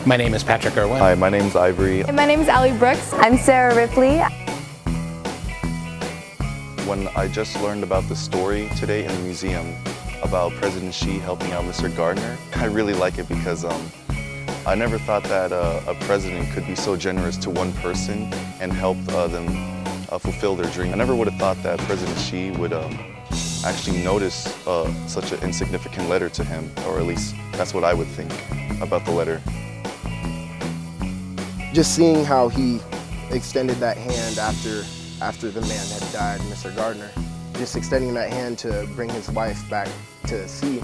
My name is Patrick Irwin. Hi, my name's Ivory. And my name is Allie Brooks. I'm Sarah Ripley. When I just learned about the story today in the museum about President Xi helping out Mr. Gardner, I really like it because I never thought that a president could be so generous to one person and help them fulfill their dream. I never would have thought that President Xi would actually notice such an insignificant letter to him, or at least that's what I would think about the letter. Just seeing how he extended that hand after the man had died, Mr. Gardner, just extending that hand to bring his wife back to see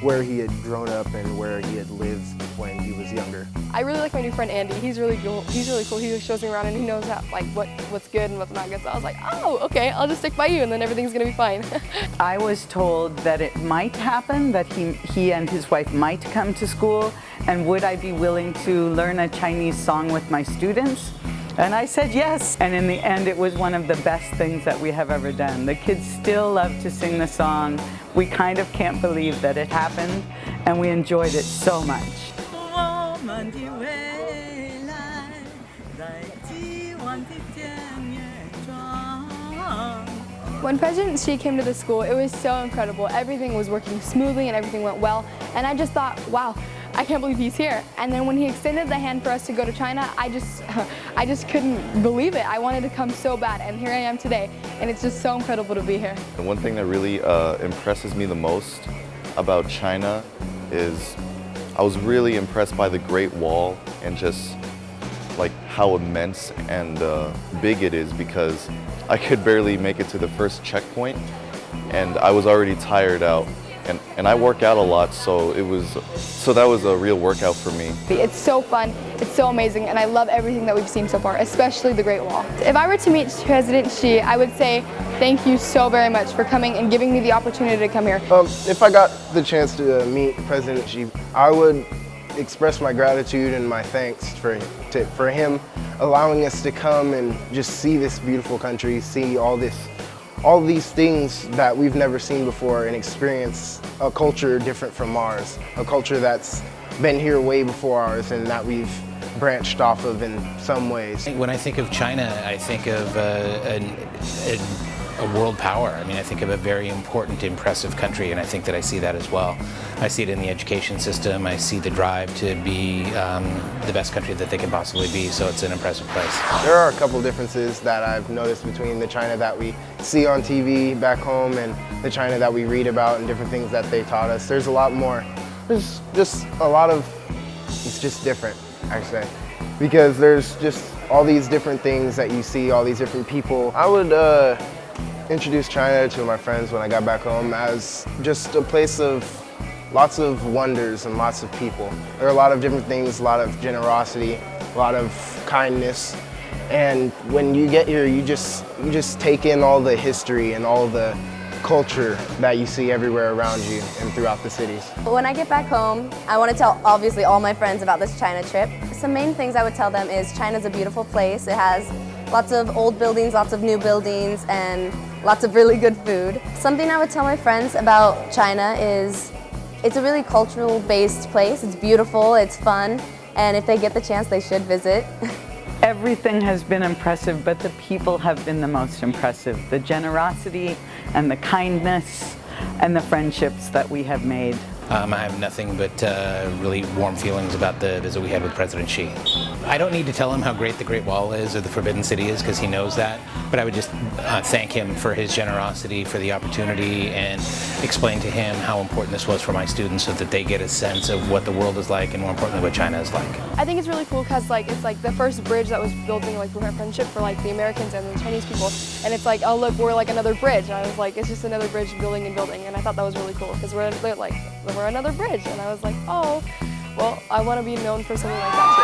where he had grown up and where he had lived when he was younger. I really like my new friend Andy. He's really cool. He just shows me around and he knows how, like what's good and what's not good. So I was like, oh, okay, I'll just stick by you and then everything's gonna be fine. I was told that it might happen, that he and his wife might come to school, and would I be willing to learn a Chinese song with my students? And I said yes. And in the end, it was one of the best things that we have ever done. The kids still love to sing the song. We kind of can't believe that it happened, and we enjoyed it so much. When President Xi came to the school, it was so incredible. Everything was working smoothly and everything went well. And I just thought, wow, I can't believe he's here. And then when he extended the hand for us to go to China, I just couldn't believe it. I wanted to come so bad, and here I am today. And it's just so incredible to be here. And one thing that really impresses me the most about China is I was really impressed by the Great Wall and just like how immense and big it is, because I could barely make it to the first checkpoint and I was already tired out. And I work out a lot, so that was a real workout for me. It's so fun, it's so amazing, and I love everything that we've seen so far, especially the Great Wall. If I were to meet President Xi, I would say thank you so very much for coming and giving me the opportunity to come here. If I got the chance to meet President Xi, I would express my gratitude and my thanks for him allowing us to come and just see this beautiful country, see all these things that we've never seen before, and experience a culture different from ours, a culture that's been here way before ours and that we've branched off of in some ways. When I think of China, I think of a world power. I mean, I think of a very important, impressive country, and I think that I see that as well. I see it in the education system. I see the drive to be the best country that they can possibly be, so it's an impressive place. There are a couple differences that I've noticed between the China that we see on TV back home and the China that we read about and different things that they taught us. There's a lot more. There's just a lot of, it's just different, actually, because there's just all these different things that you see, all these different people. I would introduce China to my friends when I got back home as just a place of lots of wonders and lots of people. There are a lot of different things, a lot of generosity, a lot of kindness. And when you get here, you just take in all the history and all the culture that you see everywhere around you and throughout the cities. When I get back home, I want to tell obviously all my friends about this China trip. Some main things I would tell them is China's a beautiful place. It has lots of old buildings, lots of new buildings, and lots of really good food. Something I would tell my friends about China is it's a really cultural-based place. It's beautiful, it's fun, and if they get the chance, they should visit. Everything has been impressive, but the people have been the most impressive. The generosity and the kindness and the friendships that we have made. I have nothing but really warm feelings about the visit we had with President Xi. I don't need to tell him how great the Great Wall is or the Forbidden City is, because he knows that, but I would just thank him for his generosity, for the opportunity, and explain to him how important this was for my students so that they get a sense of what the world is like and, more importantly, what China is like. I think it's really cool because it's like the first bridge that was building like friendship for like the Americans and the Chinese people, and it's like, oh look, we're like another bridge, and I was like, it's just another bridge building and building, and I thought that was really cool because we're another bridge, and I was like, oh, well, I want to be known for something like that too.